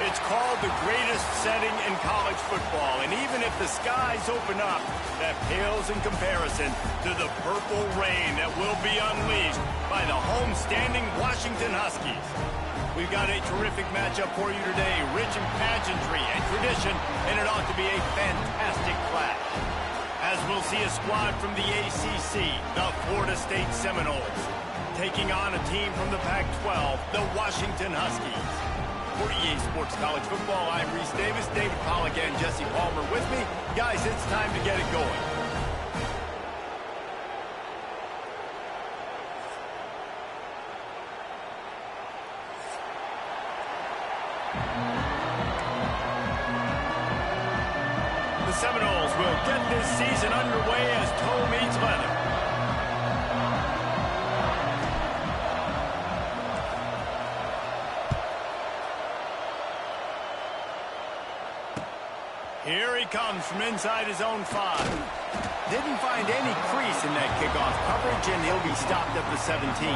It's called the greatest setting in college football, and even if the skies open up, that pales in comparison to the purple rain that will be unleashed by the homestanding Washington Huskies. We've got a terrific matchup for you today, rich in pageantry and tradition, and it ought to be a fantastic clash. As we'll see a squad from the ACC, the Florida State Seminoles, taking on a team from the Pac-12, the Washington Huskies. For EA Sports College Football, I'm Reese Davis, David Pollack, and Jesse Palmer with me. Guys, it's time to get it going. The Seminoles will get this season underway as toe meets leather. Here he comes from inside his own 5. Didn't find any crease in that kickoff coverage, and he'll be stopped at the 17.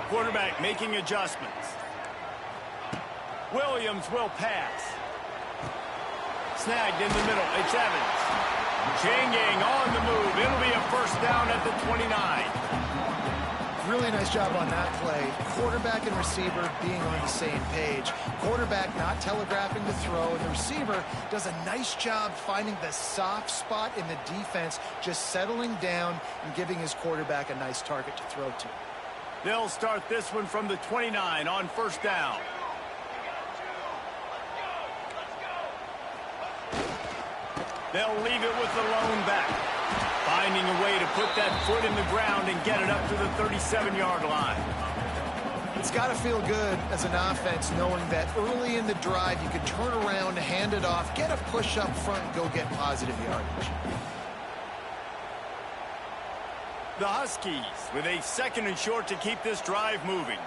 Quarterback making adjustments. Williams will pass. Snagged in the middle. It's Evans. Changing on the move. It'll be a first down at the 29. Really nice job on that play. Quarterback and receiver being on the same page. Quarterback not telegraphing the throw, and the receiver does a nice job finding the soft spot in the defense, just settling down and giving his quarterback a nice target to throw to. They'll start this one from the 29 on first down. They'll leave it with the lone back. Finding a way to put that foot in the ground and get it up to the 37-yard line. It's got to feel good as an offense knowing that early in the drive you can turn around, hand it off, get a push up front, and go get positive yardage. The Huskies with a 2nd and short to keep this drive moving.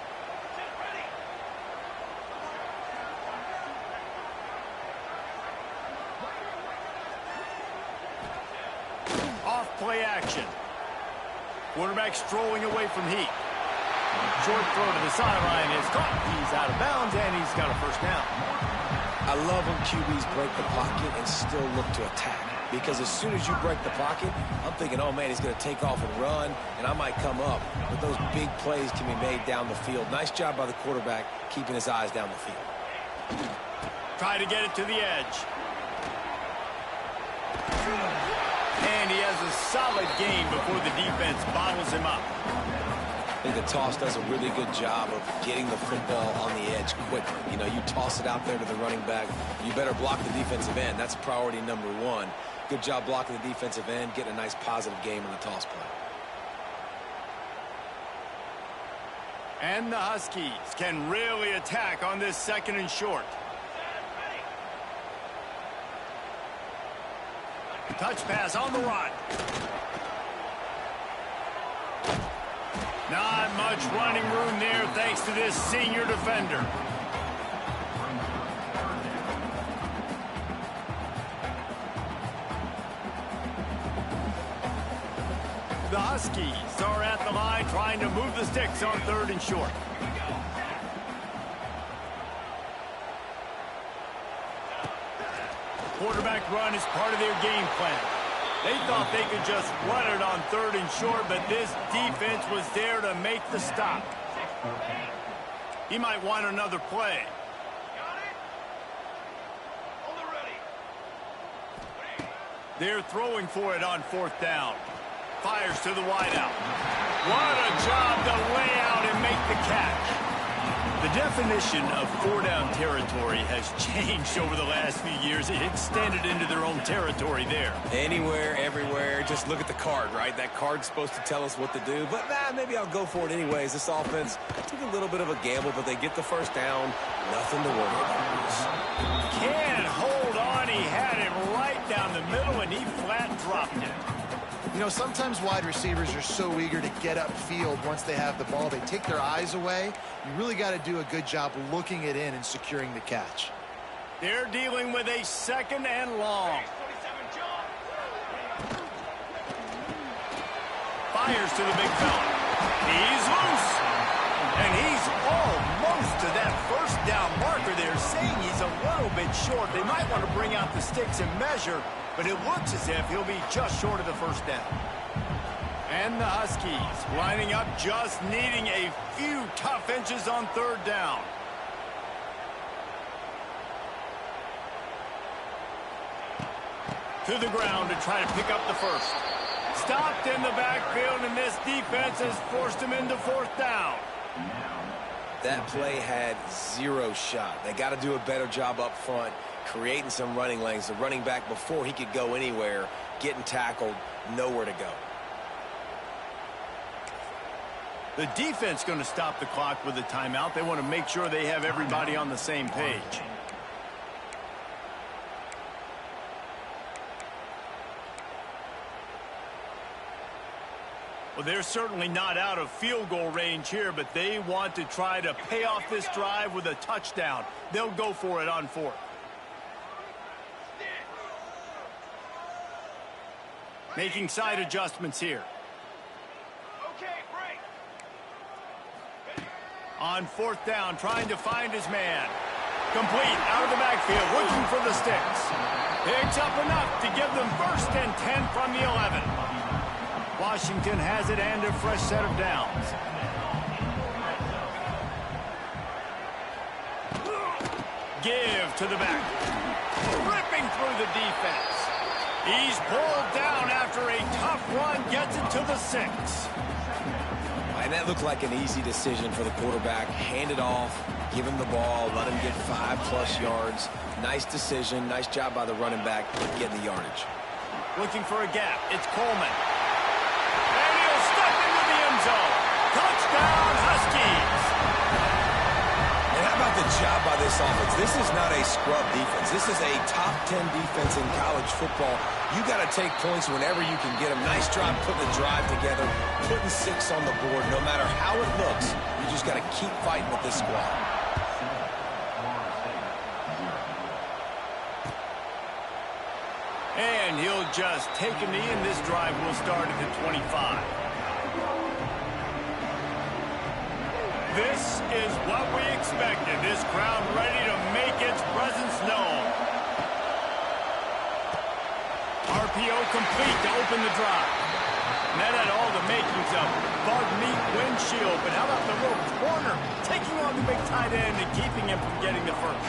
Play action. Quarterback strolling away from heat. Short throw to the sideline is caught. He's out of bounds, and he's got a first down. I love when QBs break the pocket and still look to attack. Because as soon as you break the pocket, I'm thinking, oh, man, he's going to take off and run, and I might come up. But those big plays can be made down the field. Nice job by the quarterback keeping his eyes down the field. Try to get it to the edge. And he has a solid gain before the defense bottles him up. I think the toss does a really good job of getting the football on the edge quickly. You know, you toss it out there to the running back. You better block the defensive end. That's priority number 1. Good job blocking the defensive end, getting a nice positive game on the toss play. And the Huskies can really attack on this 2nd and short. Touch pass on the run. Not much running room there thanks to this senior defender. The Huskies are at the line trying to move the sticks on 3rd and short. Quarterback run is part of their game plan. They thought they could just run it on 3rd and short, but this defense was there to make the stop. He might want another play. They're throwing for it on 4th down. Fires to the wideout. What a job to lay out and make the catch. The definition of 4-down territory has changed over the last few years. It extended into their own territory there. Anywhere, everywhere, just look at the card, right? That card's supposed to tell us what to do, but maybe I'll go for it anyways. This offense took a little bit of a gamble, but they get the first down. Nothing to worry about. Can't hold on. He had him know, sometimes wide receivers are so eager to get upfield once they have the ball. They take their eyes away. You really got to do a good job looking it in and securing the catch. They're dealing with a 2nd and long. Fires to the big fella. He's loose. And he's almost to that first down marker there, saying he's a little bit short. They might want to bring out the sticks and measure, but it looks as if he'll be just short of the first down. And the Huskies lining up, just needing a few tough inches on 3rd down. To the ground to try to pick up the first. Stopped in the backfield, and this defense has forced him into 4th down. That play had 0 shot. They got to do a better job up front, creating some running lanes. The running back, before he could go anywhere, getting tackled, nowhere to go. The defense going to stop the clock with a timeout. They want to make sure they have everybody on the same page. Well, they're certainly not out of field goal range here, but they want to try to pay off this drive with a touchdown. They'll go for it on 4th. Making side adjustments here. On 4th down, trying to find his man. Complete, out of the backfield, looking for the sticks. Picks up enough to give them 1st and 10 from the 11. Washington has it and a fresh set of downs. Give to the back. Ripping through the defense. He's pulled down after a tough run, gets it to the 6. And that looked like an easy decision for the quarterback. Hand it off, give him the ball, let him get 5+ yards. Nice decision, nice job by the running back getting the yardage. Looking for a gap, it's Coleman. And he'll step into the end zone. Touchdown, Huskies. And how about the job by this offense? This is not a scrub defense. This is a top 10 defense in college football. You got to take points whenever you can get them. Nice job putting the drive together, putting 6 on the board. No matter how it looks, you just got to keep fighting with this squad. And he'll just take a knee, and this drive will start at the 25. This is what we expected. This crowd ready to make its presence known. RPO complete to open the drive. And that had all the makings of bug meat windshield. But how about the little corner taking on the big tight end and keeping him from getting the first?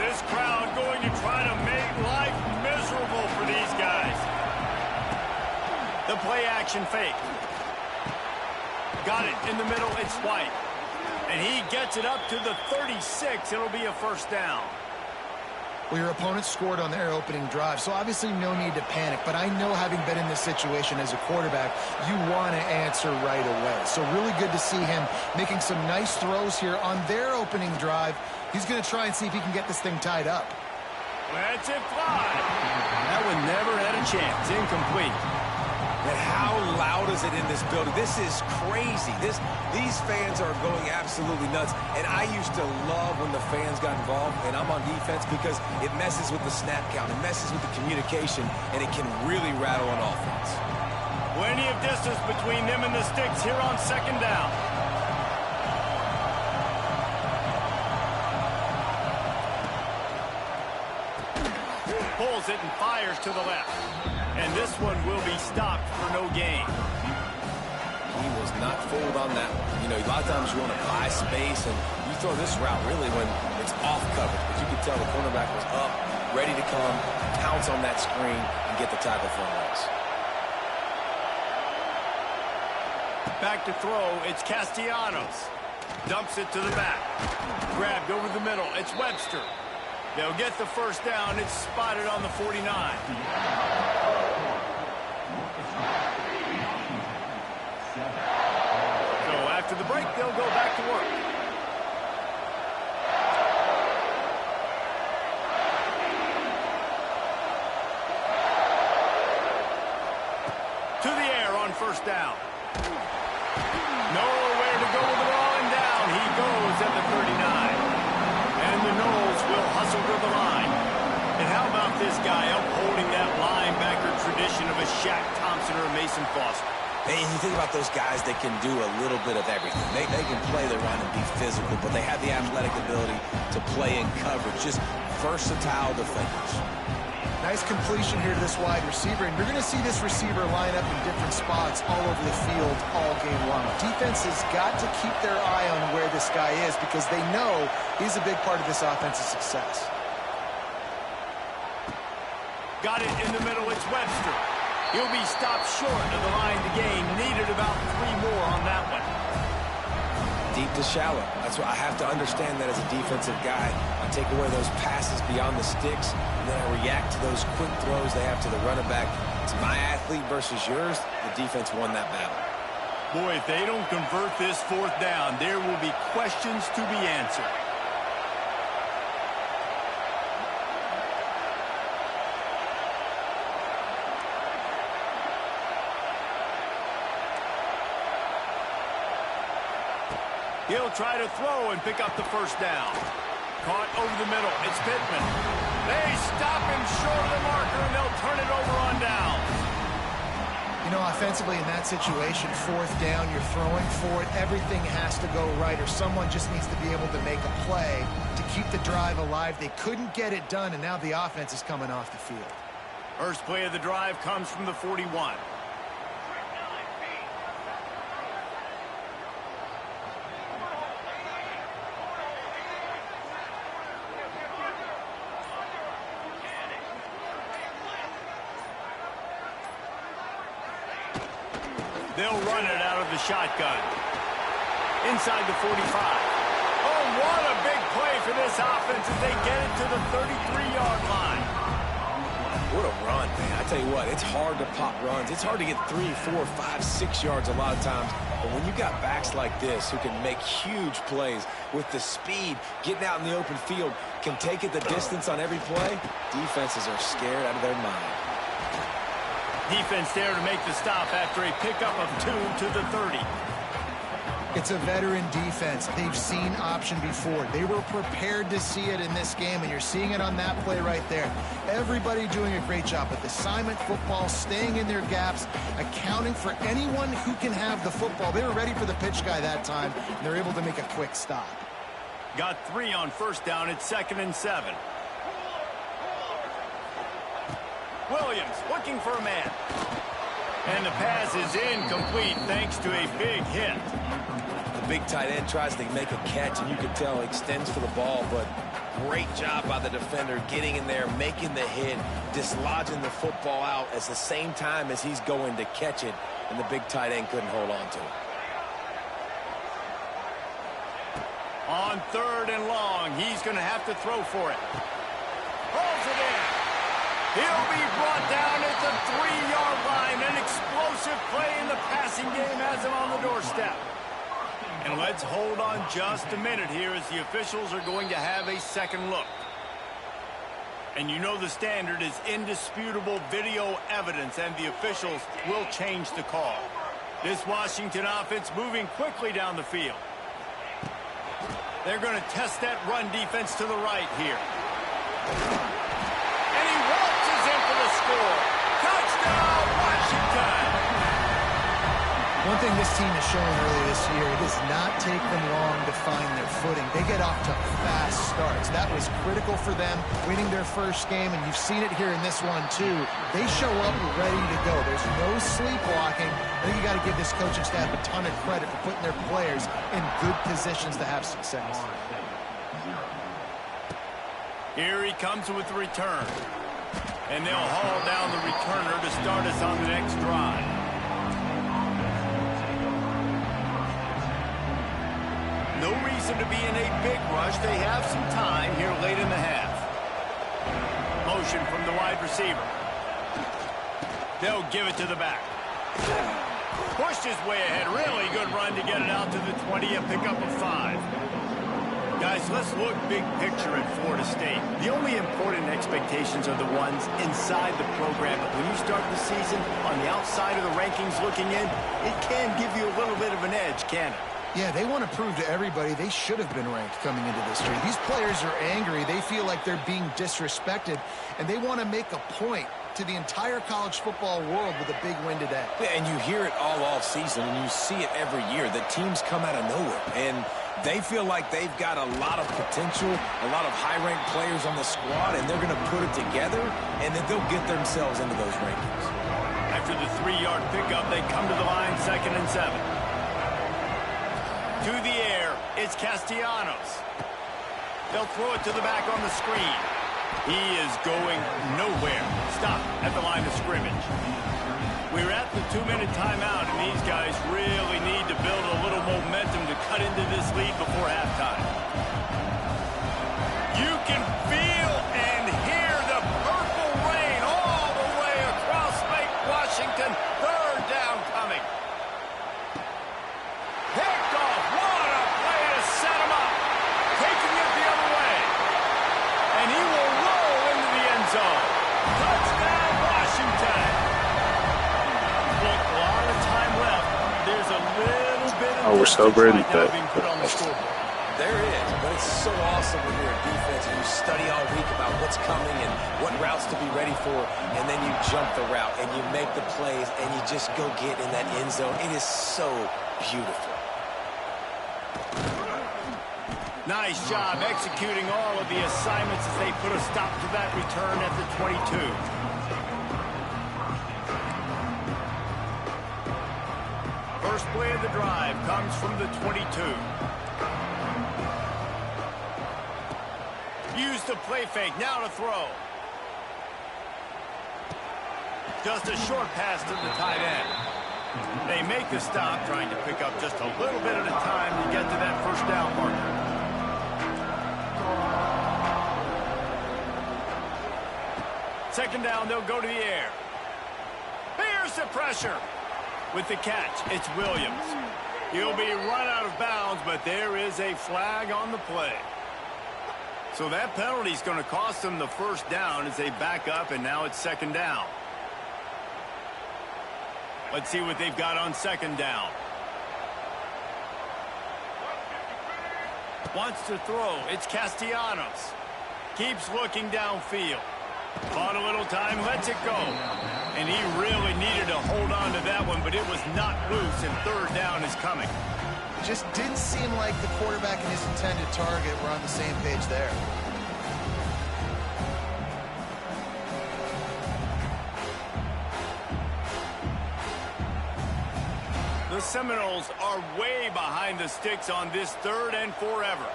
This crowd going to try to make life miserable for these guys. The play action fake. Got it in the middle. It's White. And he gets it up to the 36. It'll be a first down. Well, your opponent scored on their opening drive, so obviously no need to panic. But I know, having been in this situation as a quarterback, you want to answer right away. So really good to see him making some nice throws here on their opening drive. He's going to try and see if he can get this thing tied up. Let's it fly. That one never had a chance. Incomplete. And how loud is it in this building? This is crazy. These fans are going absolutely nuts. And I used to love when the fans got involved, and I'm on defense, because it messes with the snap count. It messes with the communication, and it can really rattle an offense. Plenty of distance between them and the sticks here on 2nd down. Pulls it and fires to the left. And this one will be stopped for no gain. He was not fooled on that one. You know, a lot of times you want to buy space, and you throw this route really when it's off coverage. But you can tell the cornerback was up, ready to come, pounce on that screen, and get the tackle for a loss. Back to throw, it's Castellanos. Dumps it to the back. Grabbed over the middle, it's Webster. They'll get the first down. It's spotted on the 49. So after the break, they'll go back to work. down. Nowhere to go with the ball, and down he goes at the 39. And the Knowles will hustle to the line. And how about this guy upholding that linebacker tradition of a Shaq Thompson or a Mason Foster? And you think about those guys that can do a little bit of everything. They can play the run and be physical, but they have the athletic ability to play in coverage. Just versatile defenders. Nice completion here to this wide receiver, and you're going to see this receiver line up in different spots all over the field all game long. Defense has got to keep their eye on where this guy is because they know he's a big part of this offense's success. Got it in the middle. It's Webster. He'll be stopped short of the line to gain. Needed about 3 more on that one. Deep to shallow. That's what I have to understand that as a defensive guy. I take away those passes beyond the sticks, and then I react to those quick throws they have to the running back. It's my athlete versus yours. The defense won that battle. Boy, if they don't convert this 4th down, there will be questions to be answered. He'll try to throw and pick up the 1st down. Caught over the middle. It's Pittman. They stop him short of the marker, and they'll turn it over on down. You know, offensively in that situation, 4th down, you're throwing for it. Everything has to go right, or someone just needs to be able to make a play to keep the drive alive. They couldn't get it done, and now the offense is coming off the field. First play of the drive comes from the 41. They'll run it out of the shotgun. Inside the 45. Oh, what a big play for this offense as they get it to the 33-yard line. What a run, man. I tell you what, it's hard to pop runs. It's hard to get 3, 4, 5, 6 yards a lot of times. But when you got backs like this who can make huge plays with the speed, getting out in the open field, can take it the distance on every play, defenses are scared out of their mind. Defense there to make the stop after a pickup of 2 to the 30. It's a veteran defense. They've seen option before. They were prepared to see it in this game, and you're seeing it on that play right there. Everybody doing a great job with assignment football, staying in their gaps, accounting for anyone who can have the football. They were ready for the pitch guy that time, and they're able to make a quick stop. Got 3 on 1st down. It's 2nd and 7. Williams looking for a man. And the pass is incomplete thanks to a big hit. The big tight end tries to make a catch, and you can tell he extends for the ball, but great job by the defender getting in there, making the hit, dislodging the football out at the same time as he's going to catch it, and the big tight end couldn't hold on to it. On 3rd and long, he's going to have to throw for it. Pulls it in. He'll be brought down at the 3-yard line. An explosive play in the passing game has him on the doorstep. And let's hold on just a minute here as the officials are going to have a second look. And you know the standard is indisputable video evidence, and the officials will change the call. This Washington offense moving quickly down the field. They're going to test that run defense to the right here. And he waltzes in for the score. Touchdown, Washington! One thing this team has shown earlier this year, it does not take them long to find their footing. They get off to fast starts. That was critical for them, winning their first game, and you've seen it here in this one too. They show up ready to go. There's no sleepwalking. I think you got to give this coaching staff a ton of credit for putting their players in good positions to have success. Here he comes with the return. And they'll haul down the returner to start us on the next drive. No reason to be in a big rush. They have some time here late in the half. Motion from the wide receiver. They'll give it to the back. Pushed his way ahead. Really good run to get it out to the 20, a pickup of 5. Guys, let's look big picture at Florida State. The only important expectations are the ones inside the program. But when you start the season on the outside of the rankings looking in, it can give you a little bit of an edge, can it? Yeah, they want to prove to everybody they should have been ranked coming into this year. These players are angry. They feel like they're being disrespected, and they want to make a point to the entire college football world with a big win today. Yeah, and you hear it all off season, and you see it every year. The teams come out of nowhere, and they feel like they've got a lot of potential, a lot of high-ranked players on the squad, and they're going to put it together, and then they'll get themselves into those rankings. After the 3-yard pickup, they come to the line, 2nd and 7. To the air, it's Castellanos. They'll throw it to the back on the screen. He is going nowhere. Stop at the line of scrimmage. We're at the 2-minute timeout, and these guys really need to build a little momentum to cut into this lead before halftime. You can feel and hear the purple rain all the way across Lake Washington. 3rd down coming. Picked off. What a play to set him up. Taking it the other way. And he will roll into the end zone. Touchdown, Washington. Look, a lot of time left. There's a little bit of we're celebrating right now that. being put on the scoreboard. There is, but it's so awesome when you're a defense and you study all week about what's coming and what routes to be ready for, and then you jump the route and you make the plays and you just go get in that end zone. It is so beautiful. Nice job executing all of the assignments as they put a stop to that return at the 22. First play of the drive comes from the 22. Use the play fake, now to throw. Just a short pass to the tight end. They make the stop, trying to pick up just a little bit at a time to get to that first down marker. Second down, they'll go to the air. Here's the pressure. With the catch, it's Williams. He'll be run out of bounds, but there is a flag on the play. So that penalty is going to cost them the first down as they back up, and now it's 2nd down. Let's see what they've got on 2nd down. Wants to throw. It's Castellanos. Keeps looking downfield. Bought a little time, lets it go. And he really needed to hold on to that one, but it was not loose, and 3rd down is coming. Just didn't seem like the quarterback and his intended target were on the same page there. The Seminoles are way behind the sticks on this 3rd and forever.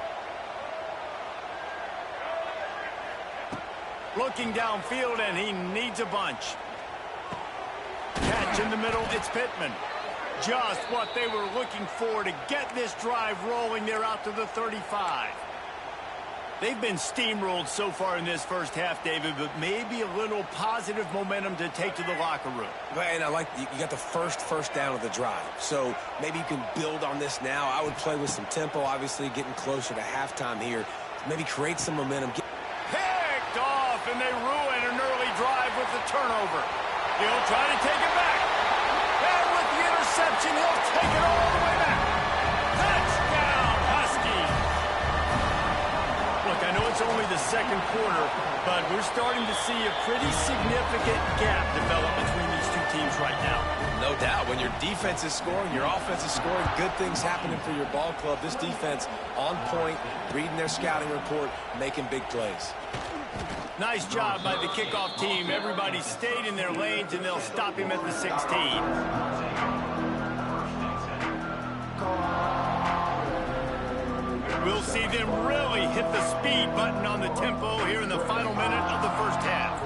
Looking downfield, and he needs a bunch. Catch in the middle, it's Pittman. Just what they were looking for to get this drive rolling. They're out to the 35. They've been steamrolled so far in this first half, David, but maybe a little positive momentum to take to the locker room. And I like you got the first down of the drive. So maybe you can build on this now. I would play with some tempo, obviously getting closer to halftime here. Maybe create some momentum. Picked off, and they ruin an early drive with the turnover. He'll try to take it back. And with the interception, he'll take it all the way back. Touchdown, Huskies. Look, I know it's only the 2nd quarter, but we're starting to see a pretty significant gap develop between these two teams right now. No doubt. When your defense is scoring, your offense is scoring, good things happening for your ball club. This defense on point, reading their scouting report, making big plays. Nice job by the kickoff team. Everybody stayed in their lanes, and they'll stop him at the 16. We'll see them really hit the speed button on the tempo here in the final minute of the first half.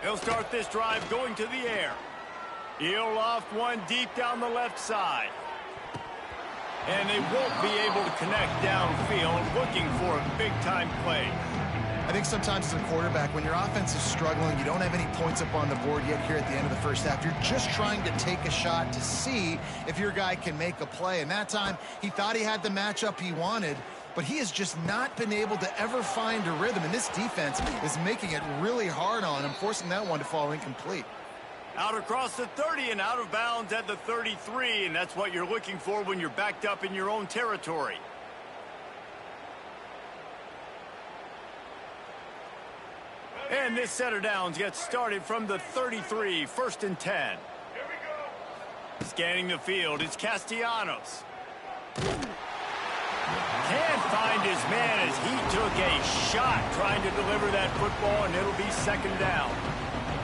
They'll start this drive going to the air. He'll loft one deep down the left side. And they won't be able to connect downfield, looking for a big-time play. I think sometimes as a quarterback, when your offense is struggling, you don't have any points up on the board yet here at the end of the first half. You're just trying to take a shot to see if your guy can make a play. And that time, he thought he had the matchup he wanted, but he has just not been able to ever find a rhythm. And this defense is making it really hard on him, forcing that one to fall incomplete. Out across the 30 and out of bounds at the 33, and that's what you're looking for when you're backed up in your own territory. And this set of downs gets started from the 33, 1st and 10. Scanning the field, it's Castellanos. Can't find his man as he took a shot trying to deliver that football, and it'll be 2nd down.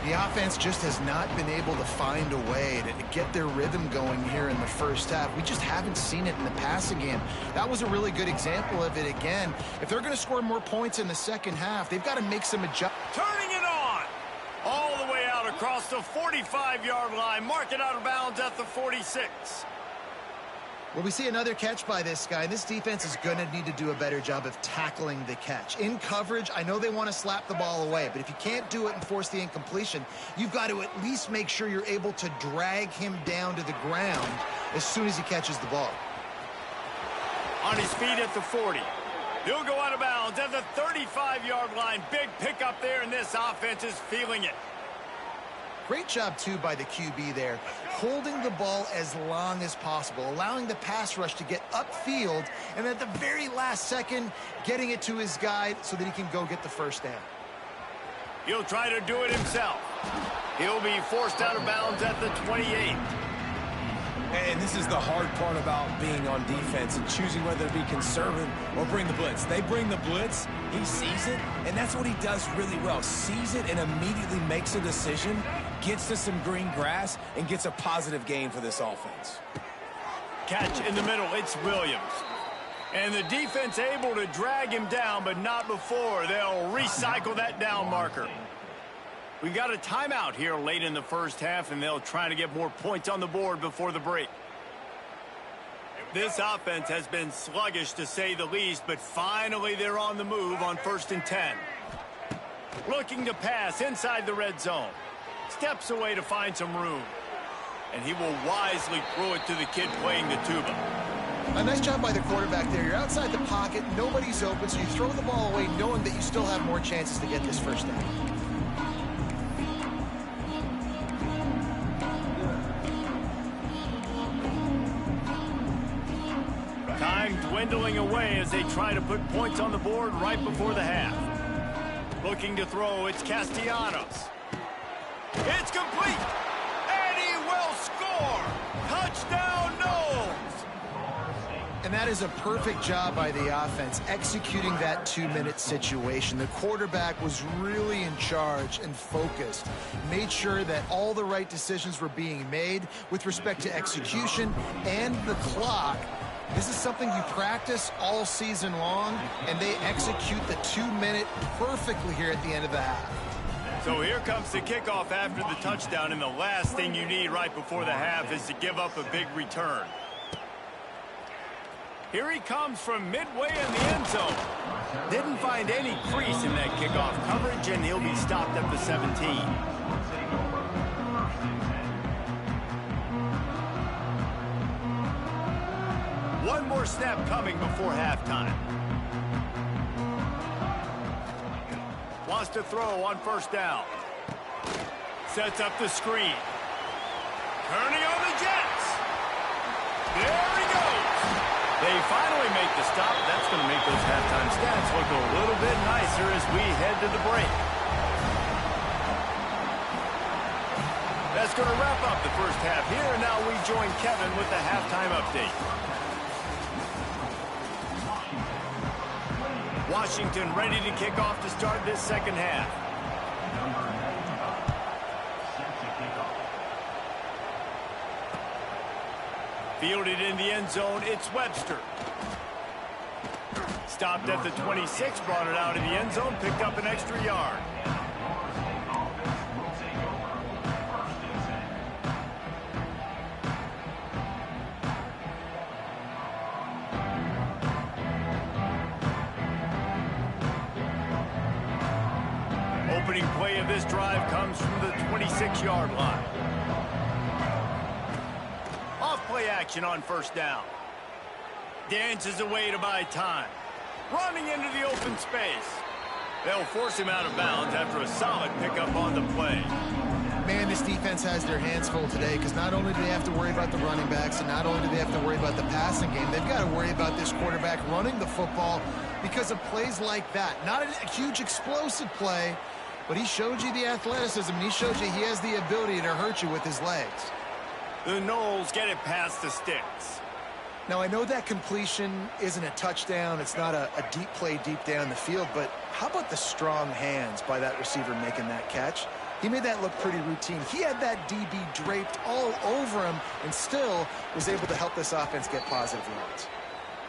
The offense just has not been able to find a way to get their rhythm going here in the first half. We just haven't seen it in the passing game. That was a really good example of it again. If they're going to score more points in the second half, they've got to make some adjustments. Turning it on! All the way out across the 45-yard line. Mark it out of bounds at the 46. Well, we see another catch by this guy. This defense is going to need to do a better job of tackling the catch. In coverage, I know they want to slap the ball away, but if you can't do it and force the incompletion, you've got to at least make sure you're able to drag him down to the ground as soon as he catches the ball. On his feet at the 40. He'll go out of bounds at the 35-yard line. Big pickup there, and this offense is feeling it. Great job, too, by the QB there, holding the ball as long as possible, allowing the pass rush to get upfield, and at the very last second, getting it to his guy so that he can go get the first down. He'll try to do it himself. He'll be forced out of bounds at the 28. And this is the hard part about being on defense and choosing whether to be conservative or bring the blitz. They bring the blitz, he sees it, and that's what he does really well. Sees it and immediately makes a decision, gets to some green grass, and gets a positive gain for this offense. Catch in the middle, it's Williams. And the defense able to drag him down, but not before. They'll recycle that down marker. We got a timeout here late in the first half, and they'll try to get more points on the board before the break. This offense has been sluggish, to say the least, but finally they're on the move on 1st and 10. Looking to pass inside the red zone. Steps away to find some room. And he will wisely throw it to the kid playing the tuba. A nice job by the quarterback there. You're outside the pocket, nobody's open, so you throw the ball away knowing that you still have more chances to get this first down. Time dwindling away as they try to put points on the board right before the half. Looking to throw, it's Castellanos. It's complete, and he will score. Touchdown, Knowles. And that is a perfect job by the offense, executing that 2-minute situation. The quarterback was really in charge and focused, made sure that all the right decisions were being made with respect to execution and the clock. This is something you practice all season long, and they execute the 2-minute perfectly here at the end of the half. So here comes the kickoff after the touchdown, and the last thing you need right before the half is to give up a big return. Here he comes from midway in the end zone. Didn't find any crease in that kickoff coverage, and he'll be stopped at the 17. One more snap coming before halftime. Wants to throw on 1st down. Sets up the screen. Turning on the Jets. There he goes. They finally make the stop. That's going to make those halftime stats look a little bit nicer as we head to the break. That's going to wrap up the first half here, and now we join Kevin with the halftime update. Washington ready to kick off to start this second half. Fielded in the end zone, it's Webster. Stopped at the 26, brought it out in the end zone, picked up an extra yard. play of this drive comes from the 26-yard line. Off-play action on first down. Dances away to buy time. Running into the open space. They'll force him out of bounds after a solid pickup on the play. Man, this defense has their hands full today because not only do they have to worry about the running backs and not only do they have to worry about the passing game, they've got to worry about this quarterback running the football because of plays like that. Not a huge explosive play, but he showed you the athleticism. He showed you he has the ability to hurt you with his legs. The Knowles get it past the sticks. Now, I know that completion isn't a touchdown. It's not a deep play deep down the field, but how about the strong hands by that receiver making that catch? He made that look pretty routine. He had that DB draped all over him and still was able to help this offense get positive yards.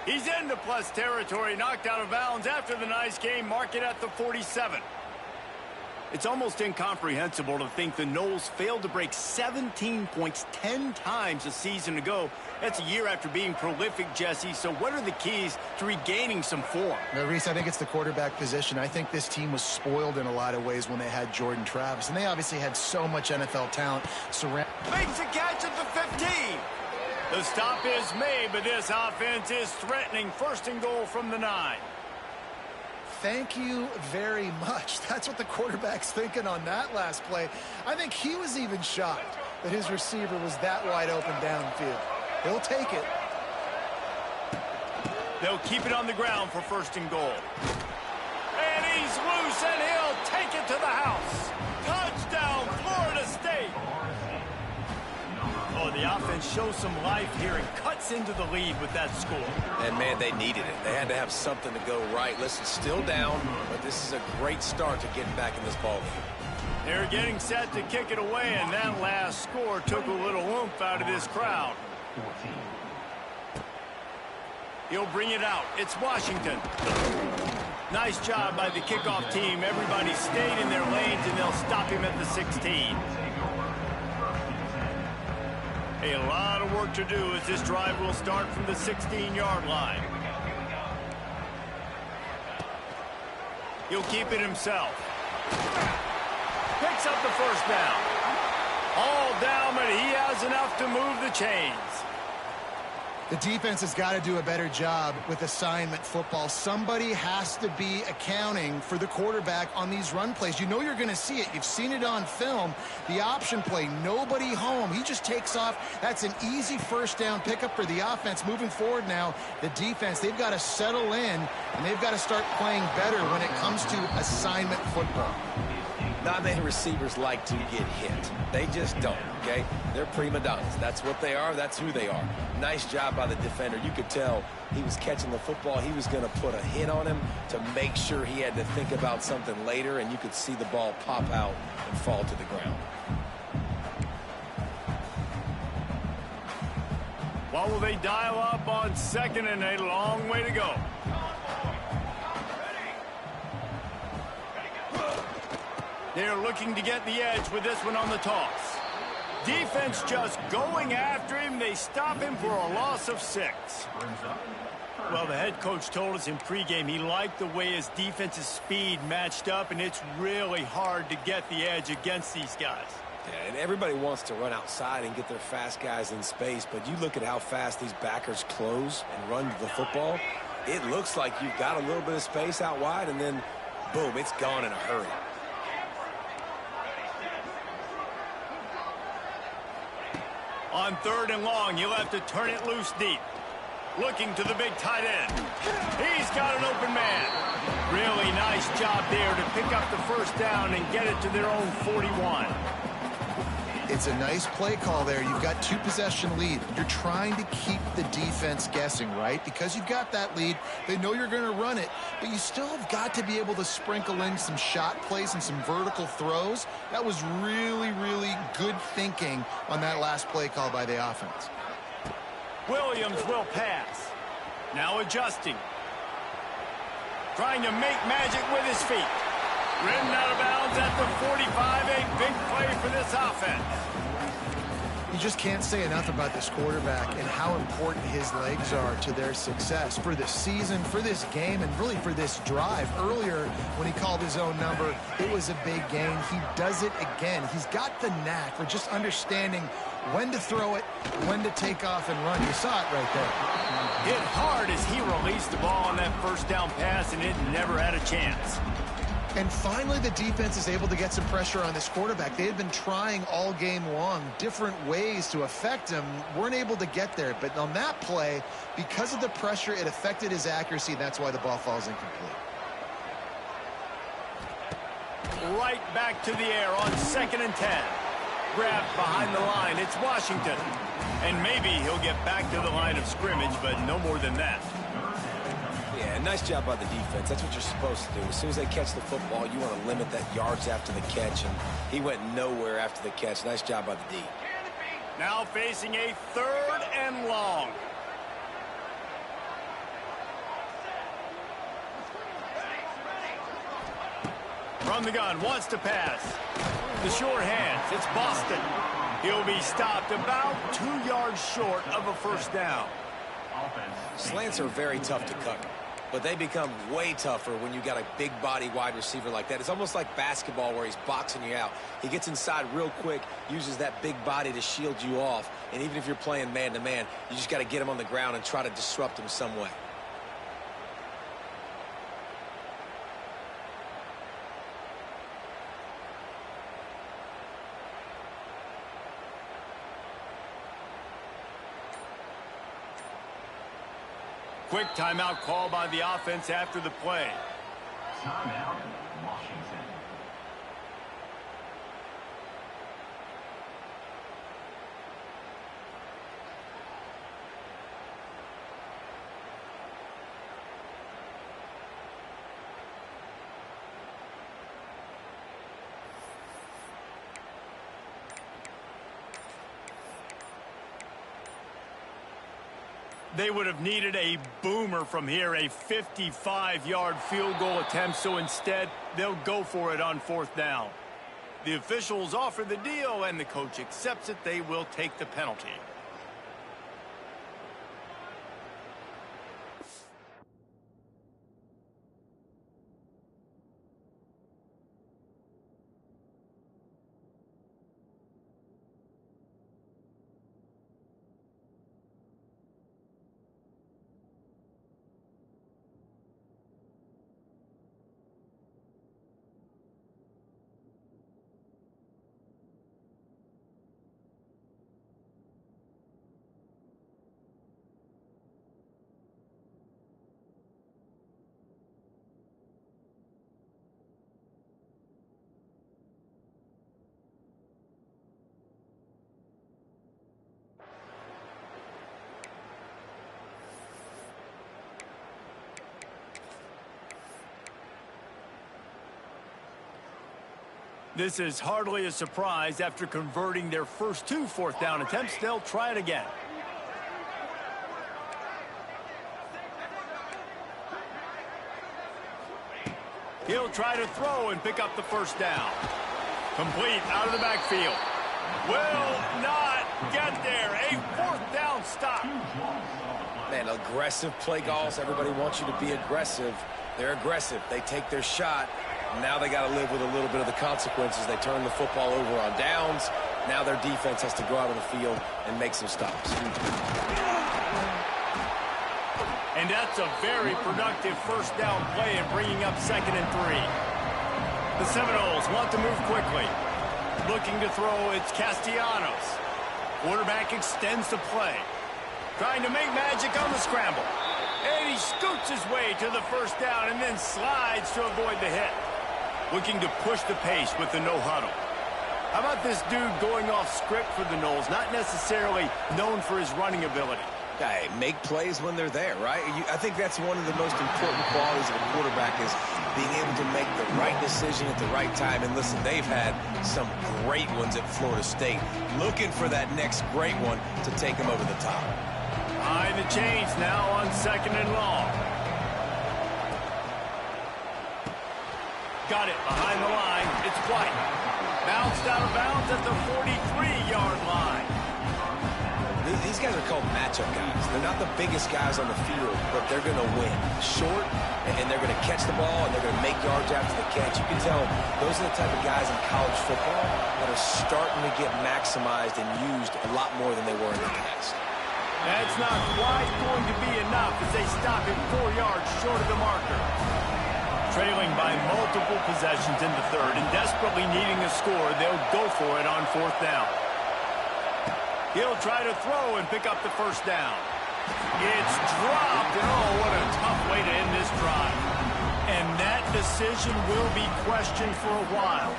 He's into plus territory, knocked out of bounds after the nice game, mark it at the 47. It's almost incomprehensible to think the Knowles failed to break 17 points 10 times a season ago. That's a year after being prolific, Jesse. So what are the keys to regaining some form? Now, Reese, I think it's the quarterback position. I think this team was spoiled in a lot of ways when they had Jordan Travis, and they obviously had so much NFL talent surrounding. Makes a catch at the 15. The stop is made, but this offense is threatening. First and goal from the 9. Thank you very much. That's what the quarterback's thinking on that last play. I think he was even shocked that his receiver was that wide open downfield. He'll take it. They'll keep it on the ground for first and goal. And he's loose, and he'll take it to the house. Touchdown, Florida State. Oh, the offense shows some life here and cuts into the lead with that score. And, man, they needed it. They had to have something to go right. Listen, still down, but this is a great start to getting back in this ballgame. They're getting set to kick it away, and that last score took a little oomph out of this crowd. He'll bring it out. It's Washington. Nice job by the kickoff team. Everybody stayed in their lanes, and they'll stop him at the 16. A lot of work to do as this drive will start from the 16-yard line. He'll keep it himself. Picks up the first down. All down, but he has enough to move the chains. The defense has got to do a better job with assignment football. Somebody has to be accounting for the quarterback on these run plays. You know you're going to see it. You've seen it on film. The option play, nobody home. He just takes off. That's an easy first down pickup for the offense. Moving forward now, the defense, they've got to settle in, and they've got to start playing better when it comes to assignment football. Not many receivers like to get hit. They just don't, okay? They're prima donnas. That's what they are. That's who they are. Nice job by the defender. You could tell he was catching the football. He was going to put a hit on him to make sure he had to think about something later, and you could see the ball pop out and fall to the ground. What will they dial up on second and a long way to go? They're looking to get the edge with this one on the toss. Defense just going after him. They stop him for a loss of 6. Well, the head coach told us in pregame he liked the way his defense's speed matched up, and it's really hard to get the edge against these guys. Yeah, and everybody wants to run outside and get their fast guys in space, but you look at how fast these backers close and run to the football. It looks like you've got a little bit of space out wide, and then, boom, it's gone in a hurry. On third and long, you'll have to turn it loose deep. Looking to the big tight end. He's got an open man. Really nice job there to pick up the first down and get it to their own 41. It's a nice play call there. You've got 2-possession lead. You're trying to keep the defense guessing, right? Because you've got that lead, they know you're going to run it, but you still have got to be able to sprinkle in some shot plays and some vertical throws. That was really, really good thinking on that last play call by the offense. Williams will pass. Now adjusting. Trying to make magic with his feet. Ridden out of bounds at the 45, a big play for this offense. You just can't say enough about this quarterback and how important his legs are to their success for the season, for this game, and really for this drive. Earlier, when he called his own number, it was a big gain. He does it again. He's got the knack for just understanding when to throw it, when to take off and run. You saw it right there. Hit hard as he released the ball on that first down pass, and it never had a chance. And finally, the defense is able to get some pressure on this quarterback. They had been trying all game long different ways to affect him. Weren't able to get there. But on that play, because of the pressure, it affected his accuracy. That's why the ball falls incomplete. Right back to the air on 2nd and 10. Grabbed behind the line. It's Washington. And maybe he'll get back to the line of scrimmage, but no more than that. Yeah, nice job by the defense. That's what you're supposed to do. As soon as they catch the football, you want to limit that yards after the catch, and he went nowhere after the catch. Nice job by the D. Now facing a 3rd and long. From the gun, wants to pass. The short hands, it's Boston. He'll be stopped about 2 yards short of a first down. Slants are very tough to cover, but they become way tougher when you got a big body wide receiver like that. It's almost like basketball where he's boxing you out. He gets inside real quick, uses that big body to shield you off, and even if you're playing man-to-man, you just got to get him on the ground and try to disrupt him some way. Quick timeout call by the offense after the play. Timeout, Washington. They would have needed a boomer from here, a 55-yard field goal attempt, so instead they'll go for it on 4th down. The officials offer the deal, and the coach accepts it. They will take the penalty. This is hardly a surprise. After converting their first 2 4th down attempts, they'll try it again. He'll try to throw and pick up the first down. Complete out of the backfield. Will not get there. A 4th down stop. Man, aggressive play calls. Everybody wants you to be aggressive. They're aggressive. They take their shot. Now they got to live with a little bit of the consequences. They turn the football over on downs. Now their defense has to go out on the field and make some stops. And that's a very productive first down play in bringing up 2nd and 3. The Seminoles want to move quickly. Looking to throw, it's Castellanos. Quarterback extends the play. Trying to make magic on the scramble. And he scoots his way to the first down and then slides to avoid the hit. Looking to push the pace with the no huddle. How about this dude going off script for the Noles? Not necessarily known for his running ability. Hey, make plays when they're there, right? I think that's one of the most important qualities of a quarterback is being able to make the right decision at the right time. And listen, they've had some great ones at Florida State. Looking for that next great one to take them over the top. Behind the chains now on 2nd and long. Got it behind the line. It's White. Bounced out of bounds at the 43-yard line. These guys are called matchup guys. They're not the biggest guys on the field, but they're going to win. Short, and they're going to catch the ball, and they're going to make yards after the catch. You can tell those are the type of guys in college football that are starting to get maximized and used a lot more than they were in the past. That's not quite going to be enough as they stop him 4 yards short of the marker. Trailing by multiple possessions in the third and desperately needing a score, they'll go for it on 4th down. He'll try to throw and pick up the first down. It's dropped, and oh, what a tough way to end this drive. And that decision will be questioned for a while.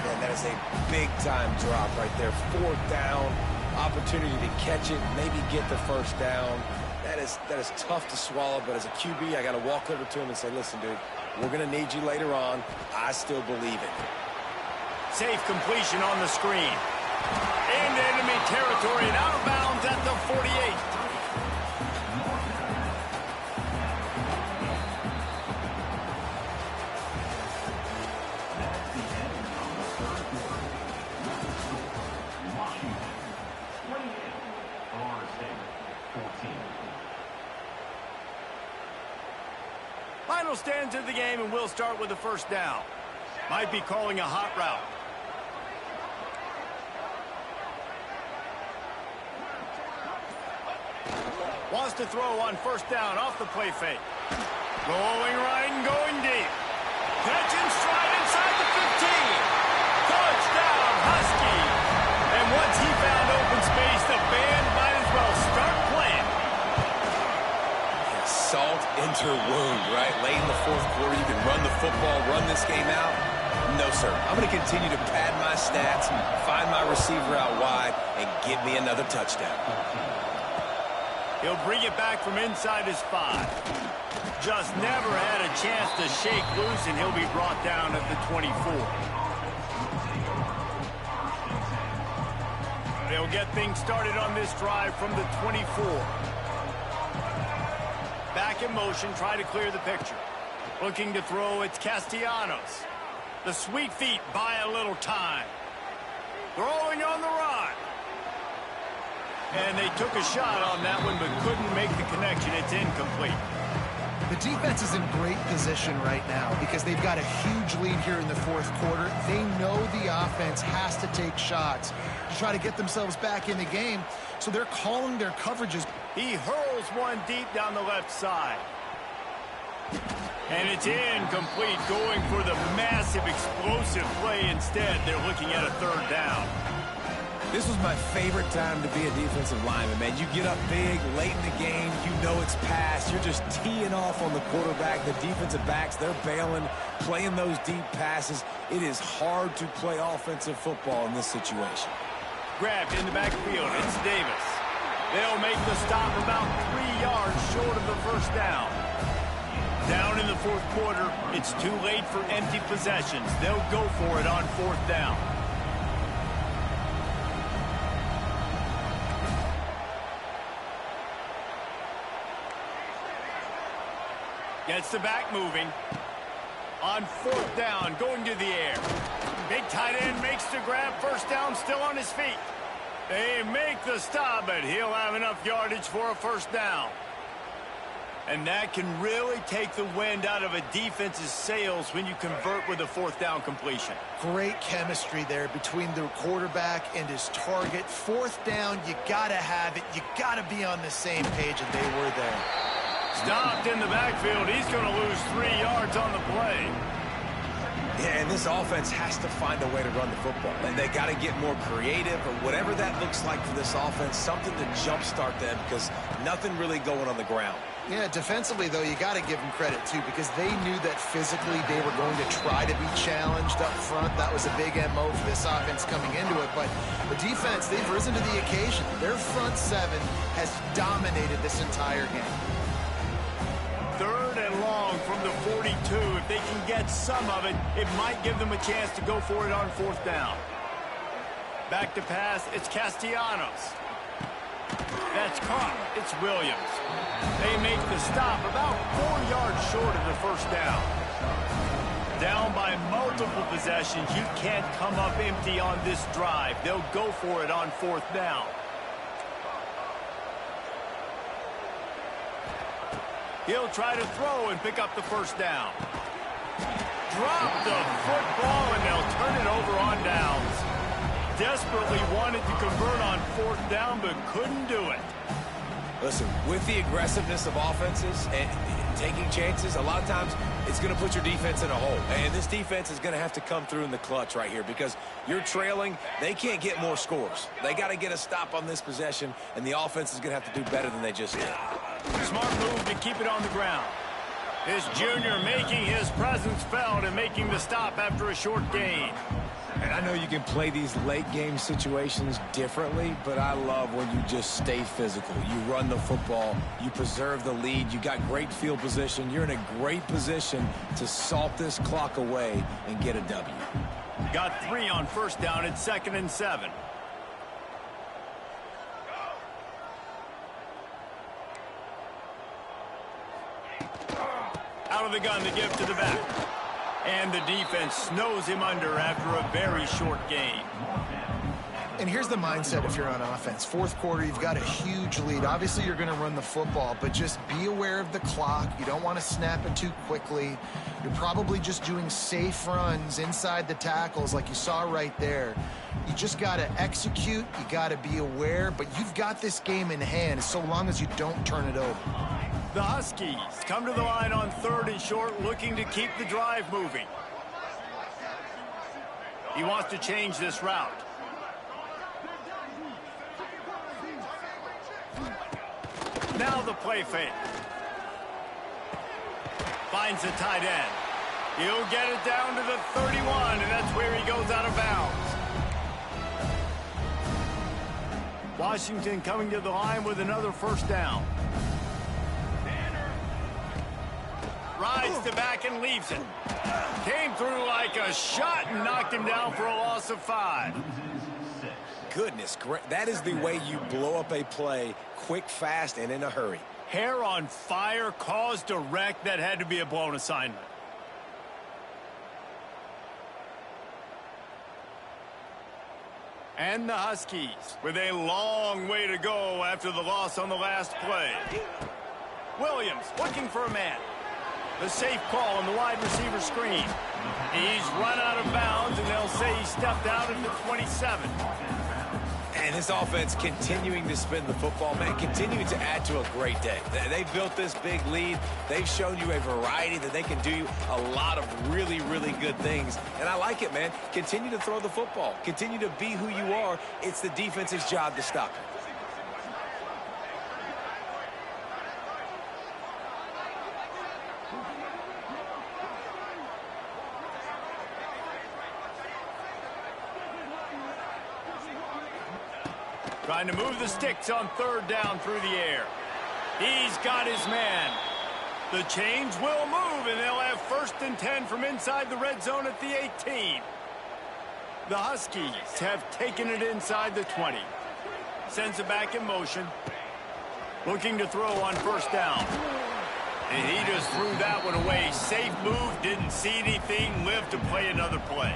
Man, that is a big-time drop right there. 4th down, opportunity to catch it, maybe get the first down. That is tough to swallow, but as a QB, I got to walk over to him and say, listen, dude, we're going to need you later on. I still believe it. Safe completion on the screen. Into enemy territory and out of bounds at the 48. Final stands of the game, and we'll start with the first down. Might be calling a hot route. Wants to throw on first down off the play fake. Rolling right and going deep. Catch in stride inside the 15. Touchdown, Husky. And once he found open space, the band might as well start playing. Salt into her wound, right? Late in the 4th quarter, you can run the football, run this game out. No, sir. I'm going to continue to pad my stats, find my receiver out wide, and give me another touchdown. He'll bring it back from inside his 5. Just never had a chance to shake loose, and he'll be brought down at the 24. They'll get things started on this drive from the 24. Back in motion, try to clear the picture. Looking to throw, it's Castellanos. The sweet feet buy a little time. Throwing on the run. And they took a shot on that one, but couldn't make the connection. It's incomplete. The defense is in great position right now because they've got a huge lead here in the 4th quarter. They know the offense has to take shots to try to get themselves back in the game, so they're calling their coverages. He hurls one deep down the left side. And it's incomplete, going for the massive explosive play instead. They're looking at a 3rd down. This was my favorite time to be a defensive lineman, man. You get up big, late in the game, you know it's past. You're just teeing off on the quarterback. The defensive backs, they're bailing, playing those deep passes. It is hard to play offensive football in this situation. Grabbed in the backfield, it's Davis. They'll make the stop about 3 yards short of the first down. Down in the 4th quarter, it's too late for empty possessions. They'll go for it on 4th down. Gets the back moving. On 4th down, going to the air. Big tight end makes the grab. First down, still on his feet. They make the stop, but he'll have enough yardage for a first down. And that can really take the wind out of a defense's sails when you convert with a 4th down completion. Great chemistry there between the quarterback and his target. 4th down, you got to have it. You got to be on the same page, and they were there. Stopped in the backfield. He's going to lose 3 yards on the play. Yeah, and this offense has to find a way to run the football. And they got to get more creative or whatever that looks like for this offense, something to jumpstart them because nothing really going on the ground. Yeah, defensively, though, you got to give them credit, too, because they knew that physically they were going to try to be challenged up front. That was a big MO for this offense coming into it. But the defense, they've risen to the occasion. Their front 7 has dominated this entire game. 3rd and long from the 42. If they can get some of it, it might give them a chance to go for it on 4th down. Back to pass, it's Castellanos. That's caught. It's Williams. They make the stop about 4 yards short of the first down. Down by multiple possessions, you can't come up empty on this drive. They'll go for it on 4th down. He'll try to throw and pick up the first down. Drop the football, and they'll turn it over on downs. Desperately wanted to convert on fourth down, but couldn't do it. Listen, with the aggressiveness of offenses and taking chances, a lot of times it's going to put your defense in a hole. And this defense is going to have to come through in the clutch right here because you're trailing. They can't get more scores. They got to get a stop on this possession, and the offense is going to have to do better than they just did. Smart move to keep it on the ground. This junior making his presence felt and making the stop after a short gain. And I know you can play these late-game situations differently, but I love when you just stay physical. You run the football. You preserve the lead. You got great field position. You're in a great position to salt this clock away and get a W. Got 3 on first down at 2nd and 7. Out of the gun to give to the back. And the defense snows him under after a very short gain. And here's the mindset if you're on offense. Fourth quarter, you've got a huge lead. Obviously, you're going to run the football, but just be aware of the clock. You don't want to snap it too quickly. You're probably just doing safe runs inside the tackles like you saw right there. You just got to execute. You got to be aware, but you've got this game in hand so long as you don't turn it over. The Huskies come to the line on 3rd and short, looking to keep the drive moving. He wants to change this route. Now the play fake. Finds the tight end. He'll get it down to the 31, and that's where he goes out of bounds. Washington coming to the line with another first down. Rides to back and leaves it. Came through like a shot and knocked him down for a loss of 5. Goodness, great. That is the way you blow up a play quick, fast, and in a hurry. Hair on fire, caused a wreck. That had to be a blown assignment. And the Huskies with a long way to go after the loss on the last play. Williams looking for a man. The safe call on the wide receiver screen. He's run out of bounds, and they'll say he stepped out at the 27. And this offense continuing to spin the football, man, continuing to add to a great day. They've built this big lead. They've shown you a variety that they can do a lot of really, really good things. And I like it, man. Continue to throw the football. Continue to be who you are. It's the defense's job to stop it. Trying to move the sticks on 3rd down through the air. He's got his man. The chains will move, and they'll have 1st and 10 from inside the red zone at the 18. The Huskies have taken it inside the 20. Sends it back in motion. Looking to throw on 1st down. And he just threw that one away. Safe move, didn't see anything, lived to play another play.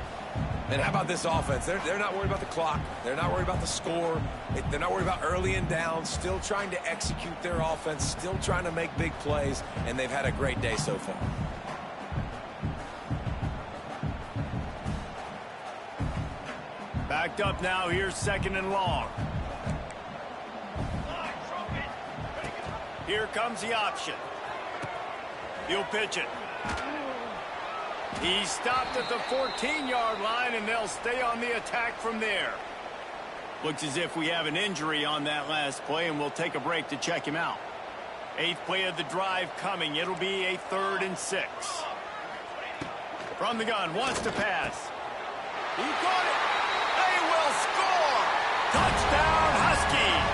And how about this offense? They're not worried about the clock. They're not worried about the score. They're not worried about early and down. Still trying to execute their offense. Still trying to make big plays. And they've had a great day so far. Backed up now. Here's 2nd and long. Here comes the option. He'll pitch it. He stopped at the 14-yard line, and they'll stay on the attack from there. Looks as if we have an injury on that last play, and we'll take a break to check him out. 8th play of the drive coming. It'll be a 3rd and 6. From the gun, wants to pass. He caught it. They will score. Touchdown, Huskies.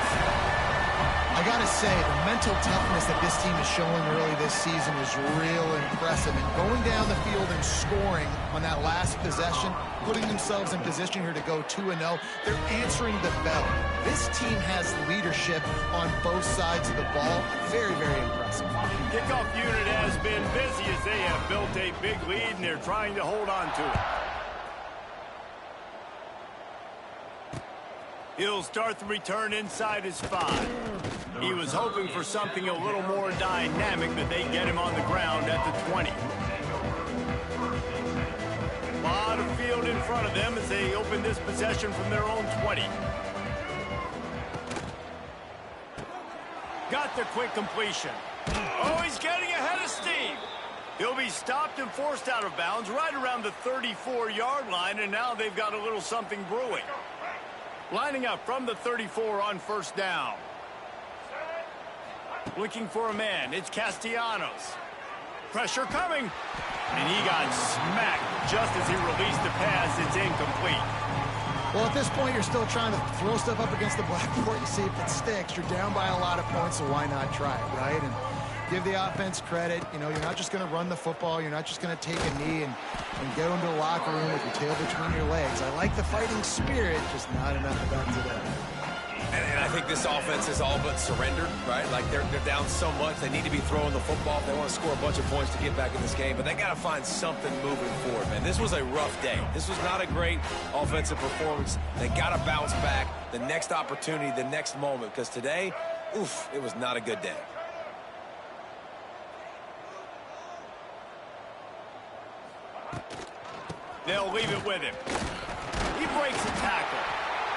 I got to say, the mental toughness that this team is showing early this season is real impressive. And going down the field and scoring on that last possession, putting themselves in position here to go 2-0, they're answering the bell. This team has leadership on both sides of the ball. Very, very impressive. Kickoff unit has been busy as they have built a big lead, and they're trying to hold on to it. He'll start the return inside his 5. He was hoping for something a little more dynamic, but they get him on the ground at the 20. A lot of field in front of them as they open this possession from their own 20. Got the quick completion. Oh, he's getting ahead of steam. He'll be stopped and forced out of bounds right around the 34-yard line, and now they've got a little something brewing. Lining up from the 34 on first down. Looking for a man. It's Castellanos. Pressure coming. And he got smacked just as he released the pass. It's incomplete. Well, at this point, you're still trying to throw stuff up against the blackboard and see if it sticks. You're down by a lot of points, so why not try it, right? And give the offense credit. You know, you're not just going to run the football. You're not just going to take a knee and go into the locker room with your tail between your legs. I like the fighting spirit, just not enough of that today. And I think this offense is all but surrendered, right? Like they're down so much. They need to be throwing the football if they want to score a bunch of points to get back in this game. But they got to find something moving forward, man. This was a rough day. This was not a great offensive performance. They got to bounce back the next opportunity, the next moment. Because today, oof, it was not a good day. They'll leave it with him. He breaks a tackle.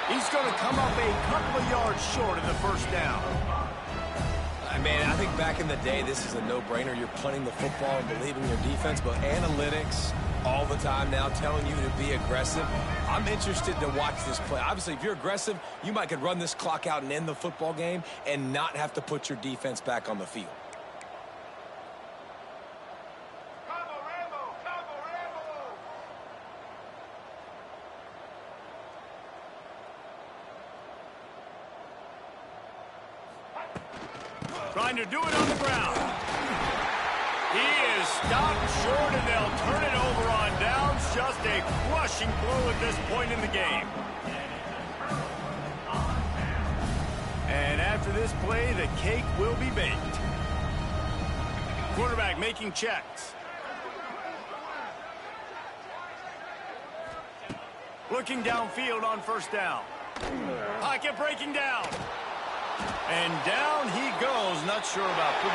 He's going to come up a couple of yards short of the first down. Man, I think back in the day, this is a no-brainer. You're punting the football and believing your defense, but analytics all the time now telling you to be aggressive. I'm interested to watch this play. Obviously, if you're aggressive, you might could run this clock out and end the football game and not have to put your defense back on the field. Trying to do it on the ground. He is stopped short, and they'll turn it over on downs. Just a crushing blow at this point in the game. And after this play, the cake will be baked. Quarterback making checks. Looking downfield on first down. Pocket breaking down. And down he goes. Not sure about putting